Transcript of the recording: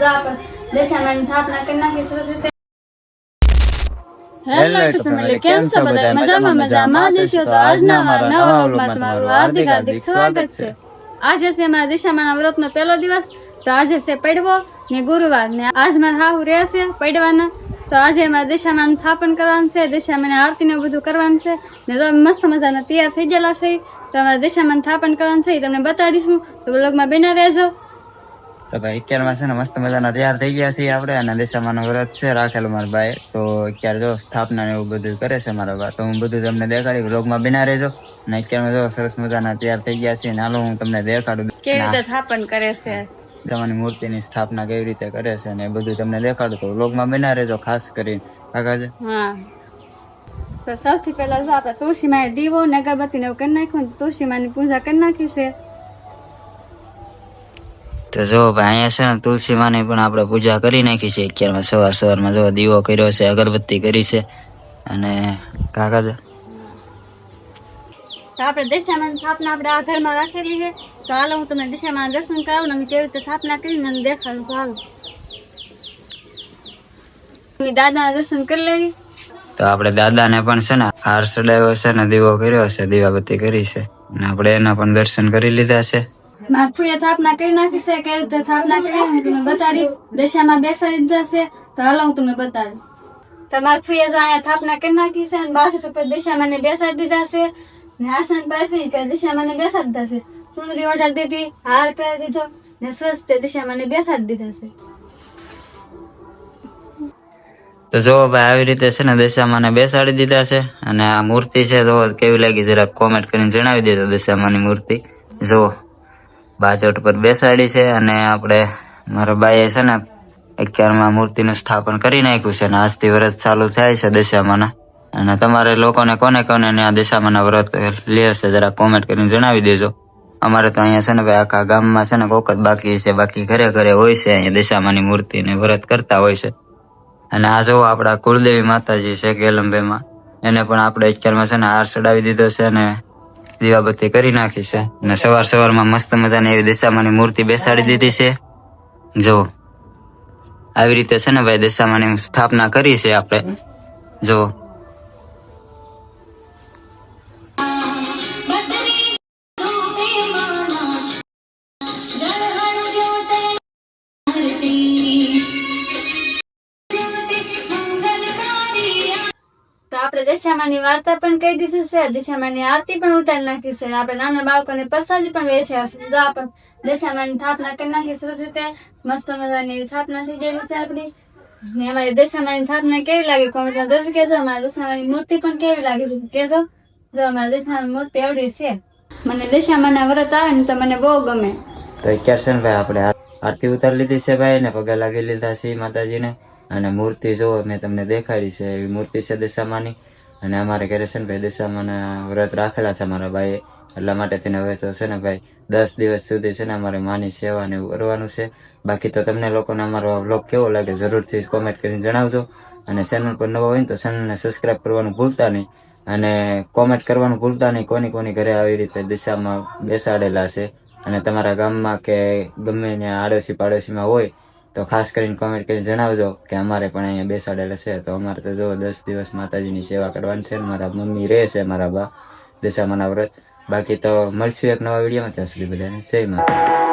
જો આપણે દશામાની સ્થાપના કરી નાખી સરસ રીતે. હેલો ફેમિલી, કેમ છો બધા? મજામાં દેશો. તો આજના અમારા નવા વ્લોગમાં તમારું હાર્દિક હાર્દિક સ્વાગત છે. આજે છે મારા દશામાના વ્રતનો પહેલો દિવસ. તો આજે છે પડવો ને ગુરુવાર ને આજ મારા હાહુ રહેશે પડવાના. તો આજે મારા દશામાનું સ્થાપન કરવાનું છે, દશામાની આરતી ને બધું કરવાનું છે ને તો મસ્ત મજાના તૈયાર થઈ ગયેલા છે. તો અમારા દશામાનું સ્થાપન કરવાનું છે એ તમને બતાડીશું, તો વ્લોગમાં બન્યા રહેજો. તો ભાઈ અત્યારમાં છે ને મસ્ત મજાના તૈયાર થઈ ગયા છીએ આપણે, અને દશામાનું વ્રત છે રાખેલું મારા ભાઈ. તો અત્યારે જો સ્થાપના ને એવું બધું કરે છે મારા ભાઈ, તો હું બધું તમને દેખાડી, વ્લોગમાં બના રહેજો. અને અત્યારમાં જો સરસ મજાના તૈયાર થઈ ગયા છે, હાલો હું તમને દેખાડું કેવી રીતે સ્થાપન કરે છે, તમારી મૂર્તિની સ્થાપના કેવી રીતે કરે છે ને એ બધું તમને દેખાડું. તો વ્લોગમાં બના રહેજો ખાસ કરીને. આગળ હા. તો સૌથી પહેલા જો આપણે તુલસી માં દીવો ને અગરબત્તી ને એવું કરી નાખ્યું, તુલસી માં ની પૂજા કરી નાખી છે. તો જો ભાઈ અહીંયા છે ને તુલસી માની પણ આપણે પૂજા કરી નાખી છે. અત્યારમાં સવારમાં જો દીવો કર્યો છે, અગરબત્તી કરી છે અને કાકા તો આપણે દશામાની સ્થાપના આપણે આ ઘરમાં રાખેલી છે. તો હાલો હું તમને દશામાના દર્શન કરાવું ને કેવી રીતે સ્થાપના કરીને દેખાડું. તો હાલો દાદાના દર્શન કરી લેવી. તો આપણે દાદાને પણ છે ને હાર ચડાવ્યો છે ને દીવો કર્યો છે, દીવાબત્તી કરી છે, અને આપણે એના પણ દર્શન કરી લીધા છે. મારા ફૂઈએ સ્થાપના કરી નાખી છે, કેવી રીતે સ્થાપના કરી હું તમને બતાડી. દશામાં બેસાડી દીધા છે. તો હાલો હું તમને બતાડું. તો મારા ફૂઈએ જો અહીંયા સ્થાપના કરી નાખી છે અને બાસઠ ઉપર દશામાને બેસાડી દીધા છે ને આસન પાસે દશામાને બેસાડી દીધા છે. સુંદરી ઓઢાડી દીધી, હાર પહેરી દીધો ને સરસ તે દશામાને બેસાડી દીધા છે. તો જો ભાઈ આવી રીતે છે ને દશામાને બેસાડી દીધા છે, અને આ મૂર્તિ છે જો કેવી લાગી જરાક કોમેન્ટ કરીને જણાવી દેજો. દશામાની મૂર્તિ જો બાજોટ પર બેસાડી છે, અને આપણે મારા બાઈએ છે ને 11માં મૂર્તિનું સ્થાપન કરી નાખ્યું છે, અને આજથી વ્રત ચાલુ થાય છે દશામાના. અને તમારે લોકોને કોને કોને આ દશામાના વ્રત લે છે જરા કોમેન્ટ કરીને જણાવી દેજો. અમારે તો અહીંયા છે ને ભાઈ આખા ગામમાં છે ને કોક જ બાકી છે, બાકી ઘરે ઘરે હોય છે અહીંયા દશામાની મૂર્તિને વ્રત કરતા હોય છે. અને આ જો આપણા કુળદેવી માતાજી છે ગેલંબેમાં, એને પણ આપણે 11માં છે ને હાર ચડાવી દીધો છે અને દીવાબત્તી કરી નાખી છે, અને સવારમાં મસ્ત મજાની એવી દશામાની મૂર્તિ બેસાડી દીધી છે. જો આવી રીતે છે ને ભાઈ દશામાની સ્થાપના કરી છે આપણે. જો તો આપણે દશામાની વાર્તા પણ કહી દીધું છે, દશામાની આરતી પણ ઉતારી નાખી છે, આપણે નાના બાળકોને પ્રસાદી પણ વેચ્યા છે. જો આપણે દશામાની સ્થાપના કરી નાખી સરસ રીતે, મસ્ત મજાની સ્થાપના થઈ ગયેલી છે આપણી. ને અમારી દશામાની સ્થાપના કેવી લાગી કોમેન્ટમાં જરૂર કહેજો. અમારી દશામાની મૂર્તિ પણ કેવી લાગી કહેજો. જો અમારી દશામાની મૂર્તિ એવડી છે. મને દશામાના વ્રત આવે ને તો મને બહુ ગમે. તો અત્યારે છે ને ભાઈ આપણે આરતી ઉતારી લીધી છે ભાઈ, ને પગે લાગી લીધા છે માતાજીને. અને મૂર્તિ જો મેં તમને દેખાડી છે એવી મૂર્તિ છે દશામાની. અને અમારે ઘરે છે ને ભાઈ દશામાના વ્રત રાખેલા છે મારા ભાઈએ, એટલા માટે તેને હવે તો છે ને ભાઈ 10 દિવસ સુધી છે ને અમારે માની સેવા ને એવું કરવાનું છે. બાકી તો તમને લોકોને અમારો વ્લોગ કેવો લાગે જરૂરથી કોમેન્ટ કરીને જણાવજો. અને ચેનલ પર નવા હોય ને તો ચેનલને સબસ્ક્રાઈબ કરવાનું ભૂલતા નહીં, અને કોમેન્ટ કરવાનું ભૂલતા નહીં કોની ઘરે આવી રીતે દશામાં બેસાડેલા છે. અને તમારા ગામમાં કે ગમે ત્યાં આડોશી પાડોશીમાં હોય તો ખાસ કરીને કોમેન્ટ કરીને જણાવજો કે અમારે પણ અહીંયા બેસાડેલા છે. તો અમારે તો જો 10 દિવસ માતાજીની સેવા કરવાની છે. મારા મમ્મી રહે છે, મારા બા દશામાના વ્રત. બાકી તો મળશું એક નવા વિડીયોમાં. ત્યાં સુધી બધાને જય માતા.